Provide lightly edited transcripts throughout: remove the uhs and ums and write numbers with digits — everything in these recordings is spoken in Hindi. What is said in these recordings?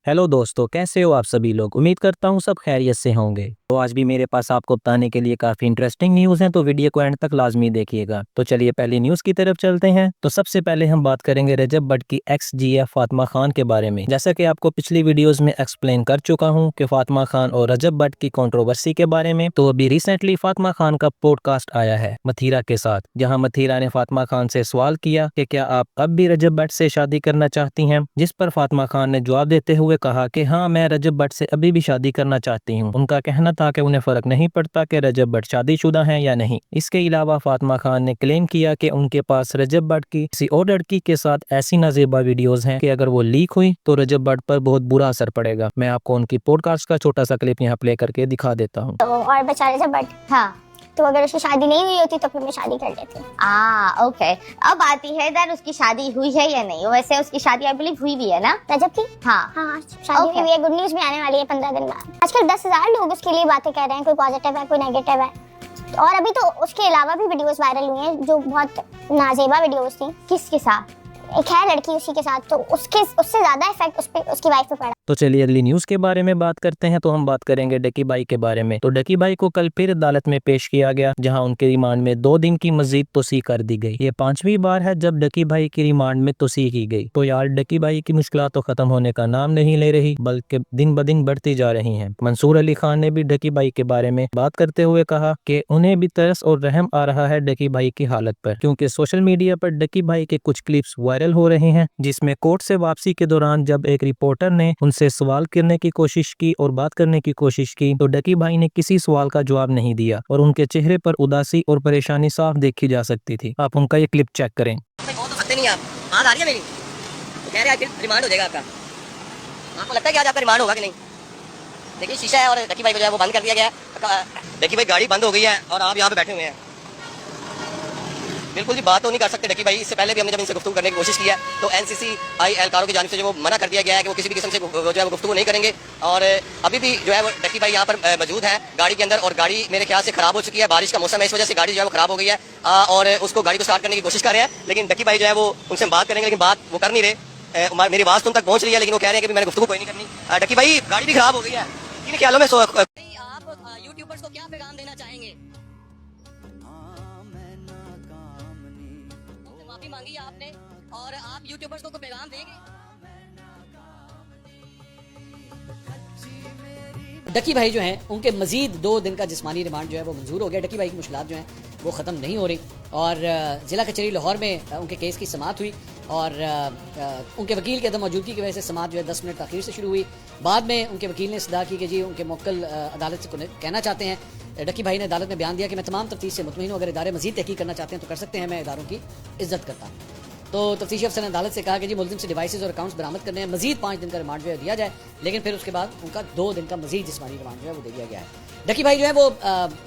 हेलो दोस्तों, कैसे हो आप सभी लोग। उम्मीद करता हूँ सब खैरियत से होंगे। तो आज भी मेरे पास आपको बताने के लिए काफ़ी इंटरेस्टिंग न्यूज़ हैं, तो वीडियो को एंड तक लाजमी देखिएगा। तो चलिए पहली न्यूज़ की तरफ चलते हैं। तो सबसे पहले हम बात करेंगे रजब भट्ट की एक्स जीएफ फातिमा खान के बारे में। जैसा कि आपको पिछली वीडियोज़ में एक्सप्लेन कर चुका हूँ कि फातिमा खान और रजब भट्ट की कंट्रोवर्सी के बारे में। तो अभी रिसेंटली फातिमा खान का पॉडकास्ट आया है मथीरा के साथ, जहाँ मथीरा ने फातिमा खान से सवाल किया कि क्या आप अब भी रजब भट्ट से शादी करना चाहती हैं, जिस पर फातिमा खान ने जवाब देते हुए कहा कि हाँ, मैं रजब भट्ट से अभी भी शादी करना चाहती हूँ। उनका कहना था कि उन्हें फर्क नहीं पड़ता कि रजब भट्ट शादीशुदा हैं या नहीं। इसके अलावा फातिमा खान ने क्लेम किया कि उनके पास रजब भट्ट की किसी और लड़की के साथ ऐसी नाजेबा वीडियोस हैं कि अगर वो लीक हुई तो रजब भट्ट पर बहुत बुरा असर पड़ेगा। मैं आपको उनकी पॉडकास्ट का छोटा सा क्लिप यहाँ प्ले करके दिखा देता हूँ। और बेचारे रजब भट्ट, हाँ, तो अगर उसकी शादी नहीं हुई होती तो फिर मैं शादी कर लेती। ओके। अब आती है दैट उसकी शादी हुई है या नहीं। वैसे उसकी शादी आई बिलीव हुई भी है ना रजब की? हाँ हाँ, शादी हुई है। गुड न्यूज भी आने वाली है 15 दिन बाद। आजकल 10,000 लोग उसके लिए बातें कर रहे हैं, कोई पॉजिटिव है कोई नेगेटिव है। और अभी तो उसके अलावा भी वीडियोस वायरल हुई हैं जो बहुत नाजेबा वीडियोस थी। किसके साथ? एक है लड़की उसी के साथ, तो उससे ज्यादा इफेक्ट उसकी वाइफ पे पड़ा। तो चलिए अगली न्यूज़ के बारे में बात करते हैं। तो हम बात करेंगे डकी बाई के बारे में। तो डकी बाई को कल फिर अदालत में पेश किया गया, जहां उनके रिमांड में 2 दिन की मजीद तोसी कर दी गई। ये 5वीं बार है जब डकी बाई की रिमांड में तोसी की गई। तो यार डकी बाई की मुश्किल तो खत्म होने का नाम नहीं ले रही, बल्कि दिन ब दिन बढ़ती जा रही है। मंसूर अली खान ने भी डकी बाई के बारे में बात करते हुए कहा कि उन्हें भी तरस और रहम आ रहा है डकी बाई की हालत पर, क्योंकि सोशल मीडिया पर डकी बाई के कुछ क्लिप्स वायरल हो रहे हैं, जिसमें कोर्ट से वापसी के दौरान जब एक रिपोर्टर ने उनसे सवाल करने की कोशिश की और बात करने की कोशिश की तो डकी भाई ने किसी सवाल का जवाब नहीं दिया और उनके चेहरे पर उदासी और परेशानी साफ देखी जा सकती थी। आप उनका ये क्लिप चेक करें। तो सकते नहीं आप, बात आ रही है मेरी, तो कह रहे हैं रिमांड हो जाएगा आपका। आपको लगता है कि आज आपका रिमांड होगा कि नहीं? देखिए शीशा है और डकी भाई को जो है वो बंद कर दिया गया है। डकी भाई गाड़ी बंद हो गई है और आप यहाँ पे बैठे हुए हैं। बिल्कुल जी बात तो नहीं कर सकते डकी भाई। इससे पहले भी हमने जब इनसे गुफ्तगू करने की कोशिश की है तो NCCI एहलकारों की जानिब से जो वो मना कर दिया गया है कि वो किसी भी किस्म से जो है वो गुफ्तगू नहीं करेंगे। और अभी भी जो है वो डकी भाई यहाँ पर मौजूद है गाड़ी के अंदर, और गाड़ी मेरे ख्याल से खराब हो चुकी है। बारिश का मौसम है, इस वजह से गाड़ी जो है वो खराब हो गई है और उसको गाड़ी को स्टार्ट करने की कोशिश कर रहे हैं। लेकिन डकी भाई जो है वो उनसे बात करेंगे, लेकिन बात वो कर नहीं रहे। मेरी आवाज़ तुम तक पहुंच रही है, लेकिन वो कह रहे हैं कि मैंने गुफ्तगू कोई नहीं करनी। डकी भाई गाड़ी भी खराब हो गई है, इन ख्यालों में आप यूट्यूबर्स को क्या पैगाम देना चाहेंगे? माफी मांगी आपने और आप यूट्यूबर्स को पैगाम देंगे? डकी भाई जो हैं उनके मजीद 2 दिन का जिस्मानी रिमांड जो है वो मंजूर हो गया। डकी भाई की मुश्किलात जो हैं वो ख़त्म नहीं हो रही और ज़िला कचहरी लाहौर में उनके केस की समाअत हुई और उनके वकील के अदम मौजूदगी की वजह से समाअत जो है 10 मिनट तखीर से शुरू हुई। बाद में उनके वकील ने सदा की कि जी उनके मुवक्किल अदालत से कहना चाहते हैं। डकी भाई ने अदालत में बयान दिया कि मैं तमाम तफ्तीश से मुतमईन हूँ, अगर इदारे मजीद तहकीक करना चाहते हैं तो कर सकते हैं, मैं इदारों की इज्जत करता हूँ। तो तफ्तीशी अफसर ने अदालत से कहा कि जी मुलजिम से डिवाइसेज और अकाउंट्स बरामद करने हैं, मजीद 5 दिन का रिमांड जो है दिया जाए, लेकिन फिर उसके बाद उनका 2 दिन का मजीद जिस्मानी रिमांड जो है वो दे दिया गया है। डकी भाई जो है वो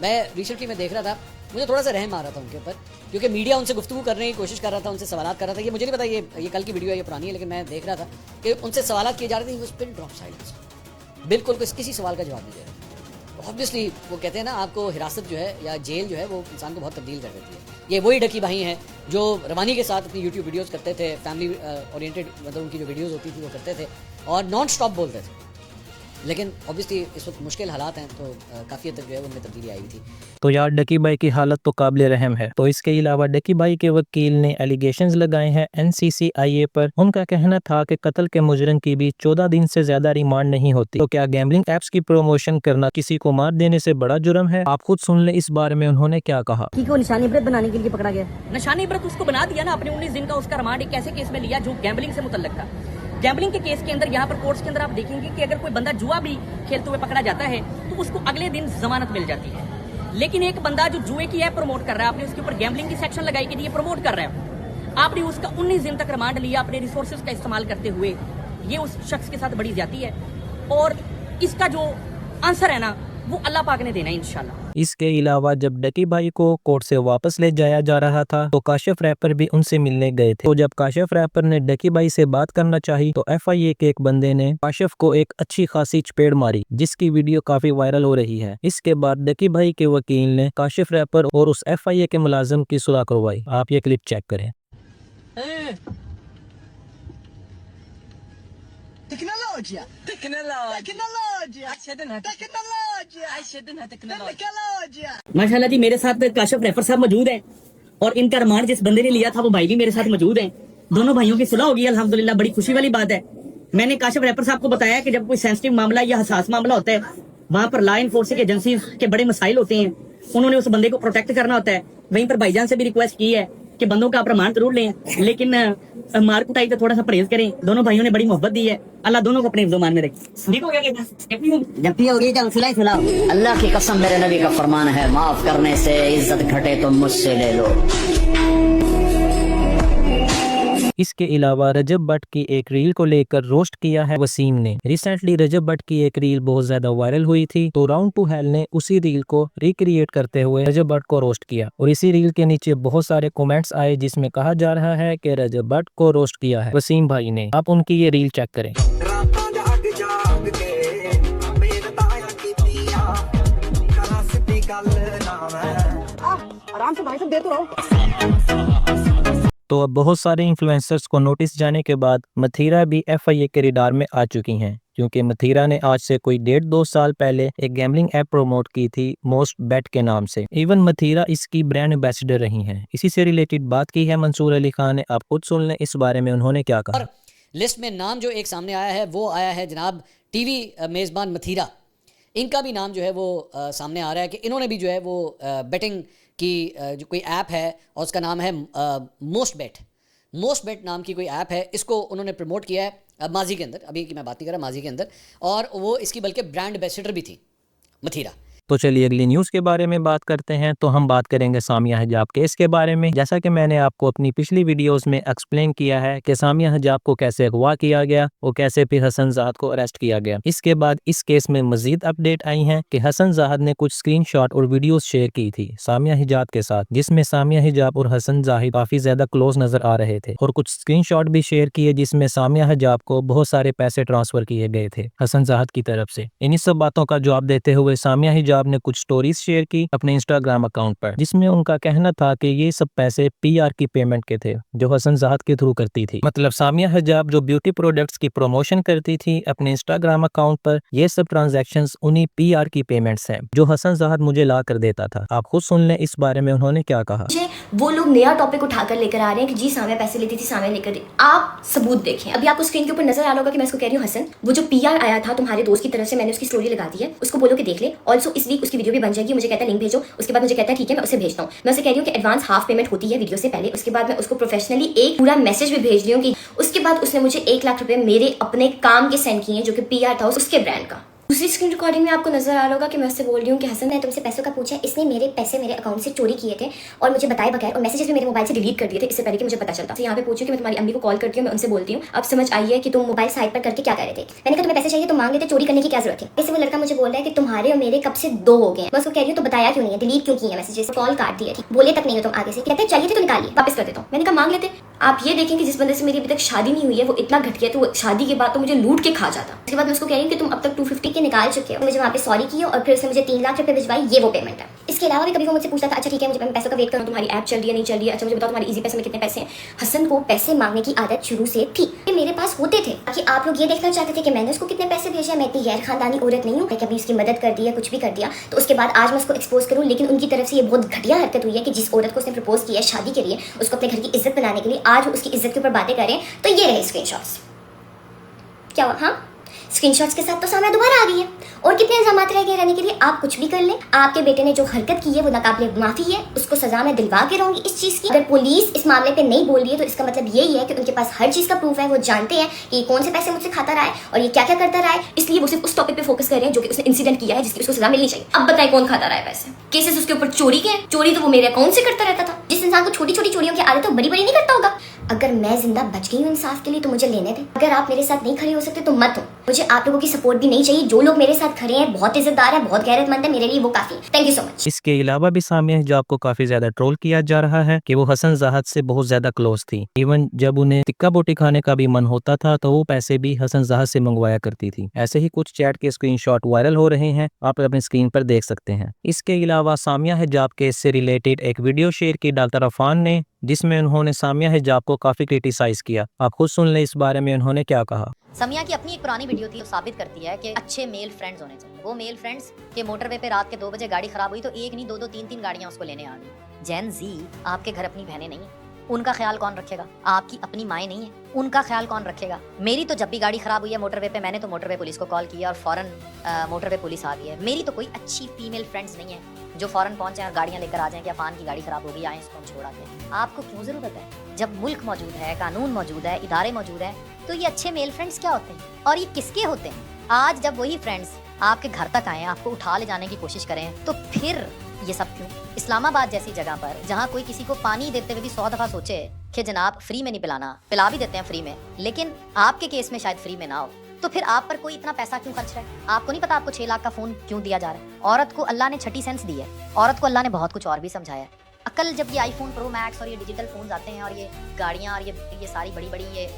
मैं रिसेंटली में देख रहा था, मुझे थोड़ा सा रहम आ रहा था उनके ऊपर, क्योंकि मीडिया उनसे गुफ्तगू करने की कोशिश कर रहा था, उनसे सवाल कर रहा था। ये मुझे नहीं पता ये कल की वीडियो है, ये पुरानी है, लेकिन मैं देख रहा था कि उनसे सवाल किए जा रहे थे, पिन ड्रॉप साइलेंस, बिल्कुल किसी सवाल का जवाब नहीं दे रहे। ऑब्वियसली वो कहते हैं ना, आपको हिरासत जो है या जेल जो है वो इंसान को बहुत तब्दील कर देती है। ये वही डकी भाई हैं जो रवानी के साथ अपनी यूट्यूब वीडियोस करते थे, फैमिली ओरिएंटेड मतलब उनकी जो वीडियोस होती थी वो करते थे और नॉन स्टॉप बोलते थे। लेकिन ऑब्वियसली इस वक्त मुश्किल हालात हैं, तो काफ़ी हद तक जो है उनमें तब्दीली आई थी। तो यार डकी बाई की हालत तो काबिल रहम है। तो इसके अलावा डकी बाई के वकील ने एलिगेशंस लगाए हैं NCCIA पर। उनका कहना था कि कत्ल के मुजरिम की भी 14 दिन से ज्यादा रिमांड नहीं होती। तो क्या गैम्बलिंग एप्स की प्रमोशन करना किसी को मार देने से बड़ा जुर्म है? आप खुद सुन ले इस बारे में उन्होंने क्या कहा। को निशानी इबरत बनाने के लिए पकड़ा गया। निशानी इबरत उसको बना दिया ना आपने। 19 दिन का उसका रिमांड एक ऐसे केस में लिया जो गैम्बलिंग से मुतल्लक था। गैम्बलिंग के केस के अंदर यहाँ पर कोर्ट्स के अंदर आप देखेंगे कि अगर कोई बंदा जुआ भी खेलते हुए पकड़ा जाता है तो उसको अगले दिन जमानत मिल जाती है। लेकिन एक बंदा जो जुए की ऐप प्रमोट कर रहा है, आपने उसके ऊपर गैम्बलिंग की सेक्शन लगाई कि ये प्रमोट कर रहा है, आपने उसका 19 दिन तक रिमांड लिया अपने रिसोर्सेज का इस्तेमाल करते हुए, ये उस शख्स के साथ बड़ी ज्यादती है और इसका जो आंसर है ना वो अल्लाह पाक ने देना है इंशाल्लाह। इसके अलावा जब डकी भाई को कोर्ट से वापस ले जाया जा रहा था तो काशिफ रैपर भी उनसे मिलने गए थे। तो जब काशिफ रैपर ने डकी भाई से बात करना चाही तो FIA के एक बंदे ने काशिफ को एक अच्छी खासी चपेड़ मारी, जिसकी वीडियो काफी वायरल हो रही है। इसके बाद डकी भाई के वकील ने काशिफ रैपर और उस FIA के मुलाजिम की सुलह करवाई। आप ये क्लिप चेक करें। माशाल्लाह जी, मेरे साथ काशिफ रैफर साहब मौजूद हैं और इनका रिमांड जिस बंदे ने लिया था वो भाई भी मेरे साथ मौजूद हैं। दोनों भाइयों की सुलह होगी अल्हम्दुलिल्लाह, बड़ी खुशी वाली बात है। मैंने काशिफ रैफर साहब को बताया कि जब कोई सेंसिटिव मामला या हसास मामला होता है, वहाँ पर लॉ इन्फोर्सिंग एजेंसी के बड़े मसाइल होते हैं, उन्होंने उस बंदे को प्रोटेक्ट करना होता है। वहीं पर भाईजान से भी रिक्वेस्ट की है कि बंदों का आप रिमांड जरूर लें, लेकिन मार कुटाई तो थोड़ा सा परहेज करें। दोनों भाइयों ने बड़ी मोहब्बत दी है, अल्लाह दोनों को अपने हिफ्ज़-ओ-मान में रखे। ठीक हो गया कहना? जब भी होगी जब सुलाई सुलाओ। अल्लाह की कसम, मेरे नबी का फरमान है, माफ करने से इज्जत घटे तो मुझसे ले लो। इसके अलावा रजब भट्ट की एक रील को लेकर रोस्ट किया है वसीम ने। रिसेंटली रजब भट्ट की एक रील बहुत ज्यादा वायरल हुई थी, तो राउंड टू हेल ने उसी रील को रिक्रिएट करते हुए रजब भट्ट को रोस्ट किया और इसी रील के नीचे बहुत सारे कमेंट्स आए जिसमें कहा जा रहा है कि रजब भट्ट को रोस्ट किया है वसीम भाई ने। आप उनकी ये रील चेक करें। आराम से भाई साहब, दे तो रहो। तो अब बहुत सारे इन्फ्लुएंसर्स को नोटिस जाने के बाद मथीरा भी FIA के रडार में आ चुकी हैं, क्योंकि मथीरा ने आज से कोई 1.5-2 साल पहले एक गैम्बलिंग ऐप प्रमोट की थी मोस्ट बेट के नाम से। इवन मथीरा इसकी ब्रांड एम्बेसडर रही हैं। इसी से रिलेटेड बात की है मंसूर अली खान ने, आप खुद सुन लें इस बारे में उन्होंने क्या कहा। और लिस्ट में नाम जो एक सामने आया है वो आया है जनाब टीवी मेज़बान मथीरा। इनका भी नाम जो है वो सामने आ रहा है कि इन्होंने भी जो है वो बेटिंग की जो कोई ऐप है और उसका नाम है मोस्ट बेट नाम की कोई ऐप है, इसको उन्होंने प्रमोट किया है माजी के अंदर, अभी की मैं बात नहीं कर रहा, माजी के अंदर, और वो इसकी बल्कि ब्रांड एम्बेसडर भी थी मथीरा। तो चलिए अगली न्यूज़ के बारे में बात करते हैं। तो हम बात करेंगे सामिया हिजाब केस के बारे में। जैसा कि मैंने आपको अपनी पिछली वीडियोस में एक्सप्लेन किया है कि सामिया हिजाब को कैसे अगवा किया गया और कैसे फिर हसन ज़ाहद को अरेस्ट किया गया। इसके बाद इस केस में मजीद अपडेट आई हैं कि हसन ज़ाहद ने कुछ स्क्रीनशॉट और वीडियोस शेयर की थी सामिया हिजाब के साथ, जिसमें सामिया हिजाब और हसन ज़ाहिद काफ़ी ज़्यादा क्लोज नज़र आ रहे थे, और कुछ स्क्रीनशॉट भी शेयर किए जिसमें सामिया हिजाब को बहुत सारे पैसे ट्रांसफ़र किए गए थे हसन ज़ाहद की तरफ से। इन्हीं सब बातों का जवाब देते हुए सामिया हिजाब ने कुछ स्टोरीज शेयर की अपने इंस्टाग्राम अकाउंट पर, जिसमें उनका कहना था कि ये सब पैसे PR की पेमेंट के थे जो हसन ज़ाहद के थ्रू करती थी। मतलब सामिया हिजाब जो ब्यूटी प्रोडक्ट्स की प्रमोशन करती थी अपने इंस्टाग्राम अकाउंट पर, ये सब ट्रांजैक्शंस उन्हीं PR की पेमेंट्स हैं जो हसन ज़ाहद मुझे ला कर देता था। आप खुद सुन लें इस बारे में उन्होंने क्या कहा। वो लोग नया टॉपिक उठाकर लेकर आ रहे हैं कि जी सामिया पैसे लेती थी, सामिया लेकर दी। आप सबूत देखें। अभी आपको स्क्रीन के ऊपर नजर आ रहा होगा कि मैं उसको कह रही हूँ हसन, वो जो PR आया था तुम्हारे दोस्त की तरफ से, मैंने उसकी स्टोरी लगा दी है, उसको बोलो कि देख ले। ऑल्सो इस वीक उसकी वीडियो भी बन जाएगी, मुझे कहता है लिंक भेजो, उसके बाद मुझे कहता है ठीक है मैं उसे भेजता हूँ। मैं उसे कह रही हूँ कि एडवांस हाफ पेमेंट होती है वीडियो से पहले, उसके बाद मैं उसको प्रोफेशनली एक पूरा मैसेज भी भेज रही हूँ कि उसके बाद उसने मुझे 1 लाख रुपए मेरे अपने काम के सेंड किए हैं जो कि PR था उसके ब्रांड का। दूसरी स्क्रीन रिकॉर्डिंग में आपको नजर आ रहा होगा कि मैं उससे बोल रही हूँ कि हसन, मैं तुमसे पैसों का पूछा, इसने मेरे पैसे मेरे अकाउंट से चोरी किए थे और मुझे बताए बगैर, और मैसेजेस भी मेरे मोबाइल से डिलीट कर दिए थे इससे पहले कि मुझे पता चलता। तो यहाँ पे पूछूं कि मैं तुम्हारी अम्मी को कॉल करती हूँ, मैं उनसे बोलती हूँ अब समझ आई है कि तुम मोबाइल साइड पर करके क्या कर रहे थे। मैंने कहा तुम्हें पैसे चाहिए तो मांग लेते, चोरी करने की क्या जरूरत है। इससे वो लड़का मुझे बोल रहा है कि तुम्हारे और मेरे कब से 2 हो गए। मैं उसको कह रही हूँ तो बताया क्यों नहीं है, डिलीट क्यों किए हैं मैसेजेस, कॉल काट दिया थी, बोले तक नहीं हो तुम आगे से। कहते चाहिए थे तो निकालिए, वापस कर देता हूँ। मैंने कहा मांग लेते। आप ये देखें कि जिस बंदे से मेरी अभी तक शादी नहीं हुई है वो इतना घटिया, तो शादी के बाद तो मुझे लूट के खा जाता। उसके बाद मैं उसको कह रही हूँ कि तुम अब तक 250 के निकाल चुके हो, मुझे वहाँ पे सॉरी किया और फिर उसने मुझे 3 लाख रुपए भिजवाई, ये वो पेमेंट है। इसके अलावा भी कभी वो मुझसे पूछता था अच्छा ठीक है मुझे पैसों का वेट करो, तुम्हारी ऐप चल रही है नहीं चल रही है, अच्छा मुझे बताओ तुम्हारी इजी पैसे में कितने पैसे हैं। हसन को पैसे मांगने की आदत शुरू से थी, मेरे पास होते थे कि आप लोग ये देखना चाहते थे कि मैंने उसको कितने पैसे भेजे। मैं इतनी गैर खानदानी औरत नहीं हूँ कि कभी उसकी मदद कर दी है, कुछ भी कर दिया तो उसके बाद आज मैं उसको एक्सपोज करूँ। लेकिन उनकी तरफ से ये बहुत घटिया हरकत हुई है कि जिस औरत को उसने प्रपोज किया है शादी के लिए, उसको अपने घर की इज्जत बनाने के लिए, आज उसकी इज्जत के ऊपर बातें करें। तो ये रहे स्क्रीनशॉट्स। क्या हुआ? हाँ स्क्रीनशॉट्स के साथ तो सामने दोबारा आ गई है। और कितने इल्जाम रह गए रहने के लिए, आप कुछ भी कर लें। आपके बेटे ने जो हरकत की है वो नाकाबिले माफी है, उसको सजा मैं दिलवा के रहूंगी इस चीज की। अगर पुलिस इस मामले पे नहीं बोल रही है तो इसका मतलब यही है कि उनके पास हर चीज का प्रूफ है, वो जानते हैं कि कौन से पैसे मुझसे खाता रहा है और ये क्या क्या करता रहा है, इसलिए वो सिर्फ उस टॉपिक पे फोकस कर रहे हैं जो कि उसने इंसिडेंट किया है जिसकी उसको सजा मिलनी चाहिए। अब बताएं कौन खाता रहा है पैसे? केसेस उसके ऊपर चोरी के हैं, चोरी तो वो मेरे अकाउंट से करता रहता था। जिस इंसान को छोटी छोटी चोरियों की आदत है बड़ी बड़ी नहीं करता होगा। अगर मैं जिंदा बच गई हूँ इंसाफ के लिए तो मुझे लेने दे। अगर आप मेरे साथ नहीं खड़े हो सकते तो मत हो। मुझे आप लोगों की सपोर्ट भी नहीं चाहिए। जो लोग मेरे साथ खड़े हैं बहुत इज्जतदार है, बहुत गैरतमंद है, मेरे लिए वो काफी। Thank you so much. इसके अलावा भी सामिया हिजाब को काफी ज्यादा ट्रोल किया जा रहा है कि वो हसन ज़ाहद से बहुत ज्यादा क्लोज थी। इवन जब उन्हें टिक्का बोटी खाने का भी मन होता था तो वो पैसे भी हसन ज़ाहद से मंगवाया करती थी। ऐसे ही कुछ चैट के स्क्रीनशॉट वायरल हो रहे हैं, आप अपने स्क्रीन पर देख सकते हैं। इसके अलावा सामिया हिजाब केस से रिलेटेड एक वीडियो शेयर की डॉक्टर अफान ने, जिसमें उन्होंने सामिया हिजाब को काफी क्रिटिसाइज किया। आप खुद सुन ले इस बारे में उन्होंने क्या कहा। सामिया की अपनी एक पुरानी वीडियो थी, साबित करती है कि अच्छे मेल फ्रेंड्स होने चाहिए। वो मेल फ्रेंड्स के मोटरवे पे रात के 2 बजे गाड़ी खराब हुई तो एक नहीं 2-2 3-3 गाड़ियां उसको लेने आ गई। जेन जी, आपके घर अपनी बहनें नहीं है, उनका ख्याल कौन रखेगा? आपकी अपनी माएँ नहीं है, उनका ख्याल कौन रखेगा? मेरी तो जब भी गाड़ी खराब हुई है मोटरवे पे, मैंने तो मोटरवे पुलिस को कॉल किया और फौरन मोटरवे पुलिस आ गई है। मेरी तो कोई अच्छी फीमेल फ्रेंड्स नहीं है जो फौरन पहुंचे और गाड़ियां लेकर आ जाएं कि अफान की गाड़ी खराब हो गई, आए इसको हम छोड़ आते हैं। आपको क्यों जरूरत है? जब मुल्क मौजूद है, कानून मौजूद है, इदारे मौजूद है, तो ये अच्छे मेल फ्रेंड्स क्या होते हैं और ये किसके होते हैं? आज जब वही फ्रेंड्स आपके घर तक आए, आपको उठा ले जाने की कोशिश करें, तो फिर ये सब क्यों? इस्लामाबाद जैसी जगह पर जहाँ कोई किसी को पानी देते हुए भी 100 दफा सोचे कि जनाब फ्री में नहीं पिलाना, पिला भी देते हैं फ्री में, लेकिन आपके केस में शायद फ्री में ना हो, तो फिर आप पर कोई इतना पैसा क्यों खर्च रहा है? आपको नहीं पता आपको 6 लाख का फोन क्यों दिया जा रहा है? औरत को अल्लाह ने छठी सेंस दी है, औरत को अल्लाह ने बहुत कुछ और भी समझाया है। अकल जब ये आईफोन प्रो मैक्स और ये डिजिटल फोन आते हैं और ये गाड़ियाँ और ये सारी बड़ी बड़ी ये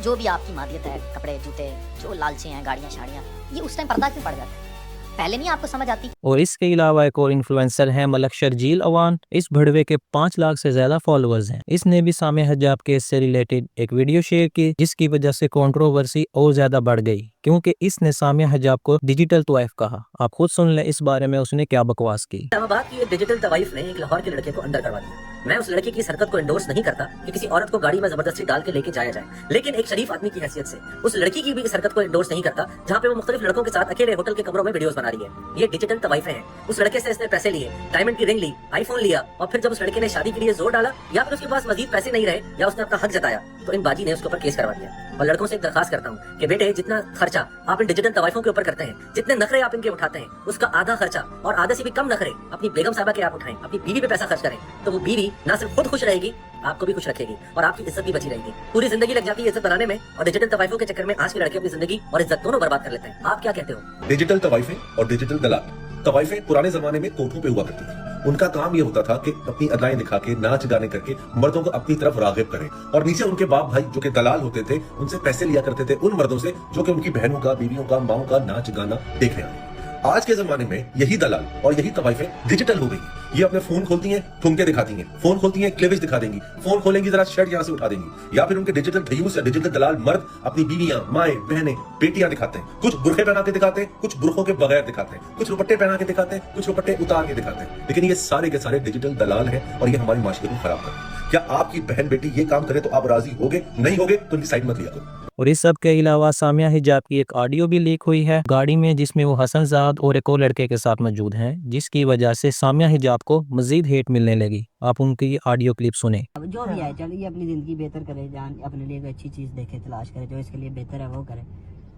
जो भी आपकी मादियत है, कपड़े जूते जो लालचे हैं, गाड़ियाँ शाड़ियाँ, ये उस टाइम पर्दा क्यों पड़ जाता है? पहले नहीं आपको समझ आती? और इसके अलावा एक और इन्फ्लुएंसर है मलक शर्जील अवान। इस भड़वे के 5 लाख से ज्यादा फॉलोअर्स हैं। इसने भी सामे हिजाब केस से रिलेटेड एक वीडियो शेयर की, जिसकी वजह से कंट्रोवर्सी और ज्यादा बढ़ गई, क्योंकि इसने सामिया हिजाब को डिजिटल तवाइफ कहा। आप खुद सुन ले इस बारे में उसने क्या बकवास की। इस्लामाबाद की एक डिजिटल तवाइफ ने एक लाहौर के लड़के को अंदर करवा दिया। मैं उस लड़के की इस हरकत को एंडोर्स नहीं करता कि किसी औरत को गाड़ी में जबरदस्ती डाल के लेके जाया जाए, लेकिन एक शरीफ आदमी की हैसियत से उस लड़की की भी इस हरकत को एंडोर्स नहीं करता जहाँ पे वो मुख्तलिफ लड़कों के साथ अकेले होटल के कमरों में वीडियोस बना रही है। ये डिजिटल तवाइफें हैं। उस लड़के से इसने पैसे लिए, डायमंड की रिंग ली, आईफोन लिया, और फिर जब उस लड़के ने शादी के लिए जोर डाला या फिर उसके पास मजीद पैसे नहीं रहे या उसने अपना हक जताया, तो इन बाजी ने उसके ऊपर केस करवा दिया। और लड़कों से एक दरखास्त करता हूँ कि बेटे, जितना खर्चा आप इन डिजिटल तवाइफों के ऊपर करते हैं, जितने नखरे आप इनके उठाते हैं, उसका आधा खर्चा और आधे से भी कम नखरे अपनी बेगम साहबा के आप उठाएं, अपनी बीवी पे पैसा खर्च करें, तो वो बीवी ना सिर्फ खुद खुश रहेगी, आपको भी खुश रखेगी और आपकी इज्जत भी बची रहेगी। पूरी जिंदगी लग जाती है इज्जत बनाने में, और डिजिटल तवाइफों के चक्कर में आज के लड़के अपनी जिंदगी और इज्जत दोनों बर्बाद कर लेते हैं। आप क्या कहते हो? डिजिटल तवाइफें और डिजिटल दलाल। तवाइफें पुराने जमाने में कोठों पे हुआ करती थी। उनका काम ये होता था कि अपनी अदाएं दिखा के, नाच गाने करके मर्दों को अपनी तरफ रागिब करें, और नीचे उनके बाप भाई जो कि दलाल होते थे, उनसे पैसे लिया करते थे उन मर्दों से जो कि उनकी बहनों का, बीवियों का, माओं का नाच गाना देखने आए। आज के जमाने में यही दलाल और यही तवाइफें डिजिटल हो गई। ये अपने फोन खोलती हैं, ठुमके दिखाती हैं, फोन खोलती हैं, क्लीवेज दिखा देंगी, फोन खोलेंगी जरा शर्ट यहाँ से उठा देंगी, या फिर उनके डिजिटल भैयूस या डिजिटल दलाल मर्द अपनी बीवियां, माएं, बहनें, बेटियां दिखाते हैं। कुछ बुरखे पहना के दिखाते हैं, कुछ बुरखों के बगैर दिखाते हैं, कुछ दुपट्टे पहना के दिखाते हैं, कुछ दुपट्टे उतार के दिखाते हैं। लेकिन ये सारे के सारे डिजिटल दलाल हैं और ये हमारी माशरे को खराब करते हैं। क्या आपकी बहन बेटी ये काम करे तो आप राजी होगे? नहीं होगे तो इनकी साइड मत लिया करो। और इस सब के अलावा सामिया हिजाब की एक ऑडियो भी लीक हुई है गाड़ी में, जिसमें वो हसन जाद और एक और लड़के के साथ मौजूद हैं, जिसकी वजह से सामिया हिजाब को मजीद हेट मिलने लगी। आप उनकी ऑडियो क्लिप सुने। जो भी है चलिए अपनी जिंदगी बेहतर करे, जान अपने लिए कोई अच्छी चीज देखे, तलाश करे, जो इसके लिए बेहतर है वो करे।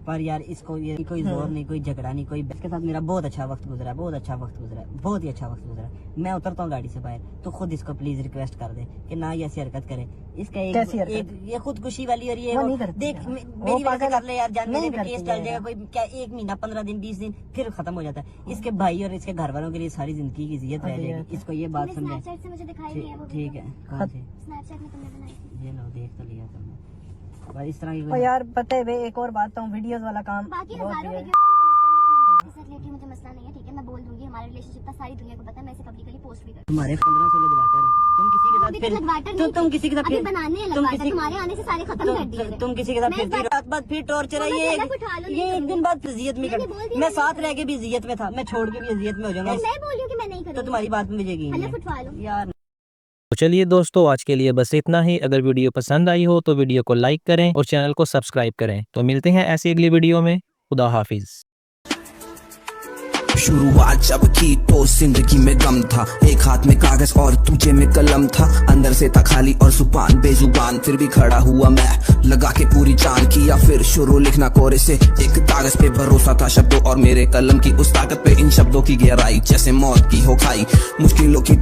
पर यार इसको ये कोई जोर नहीं, कोई झगड़ा नहीं, कोई इसके साथ मेरा बहुत अच्छा वक्त गुजरा है, बहुत अच्छा वक्त गुजरा है, बहुत ही अच्छा वक्त गुजरा है। मैं उतरता हूँ गाड़ी से बाहर तो खुद इसको प्लीज रिक्वेस्ट कर दे कि ना ये ऐसी हरकत करे। इसका एक ये खुदकुशी वाली और ये देख मेरी वजह से कर ले यार, जान मेरे पे केस चल जाएगा कोई क्या, 1 महीना 15 दिन 20 दिन फिर खत्म हो जाता है। इसके भाई और इसके घर वालों के लिए सारी जिंदगी की इज्जत रह जाएगी। इसको ये बात समझे। ठीक है, कौन सी? ये लो देख तो लिया तुमने। इस तरह की यार पता है एक और बात, वीडियोस वाला काम बाकी बहुत हजारों है। वीडियो मुझे मसला नहीं है, ठीक है, मैं बोल दूंगी, हमारा रिलेशनशिप का सारी दुनिया को पता है, मैं इसे पब्लिकली पोस्ट भी कर। तुम्हारे 15-16 लगवाटर है, तुम किसी के साथ फिर तुम किसी के साथ अभी बनाने हैं लगवाटर, तुम्हारे आने से सारे खत्म कर दिए। तुम किसी के साथ फिर रात बाद फिर टॉर्चर है, ये एक दिन बाद इज्जत में कर। मैं साथ रह के भी इज्जत में था, मैं छोड़ के भी इज्जत में हो जाऊंगा। मैं बोल रही हूं कि मैं नहीं करूंगी, तो तुम्हारी बात में मुझे यार। तो चलिए दोस्तों, आज के लिए बस इतना ही। अगर वीडियो पसंद आई हो तो वीडियो को लाइक करें और चैनल को सब्सक्राइब करें। तो मिलते हैं ऐसी अगली वीडियो में। खुदा हाफिज। शुरुआत जब की तो जिंदगी में गम था, एक हाथ में कागज और तुझे में कलम था, अंदर से था खाली और जुबान बेजुबान, फिर भी खड़ा हुआ मैं लगा के पूरी जान, किया फिर शुरू लिखना कोरे से, एक कागज पे भरोसा था शब्दों और मेरे कलम की उस ताकत पे, इन शब्दों की गहराई जैसे मौत की हो खाई, मुश्किलों की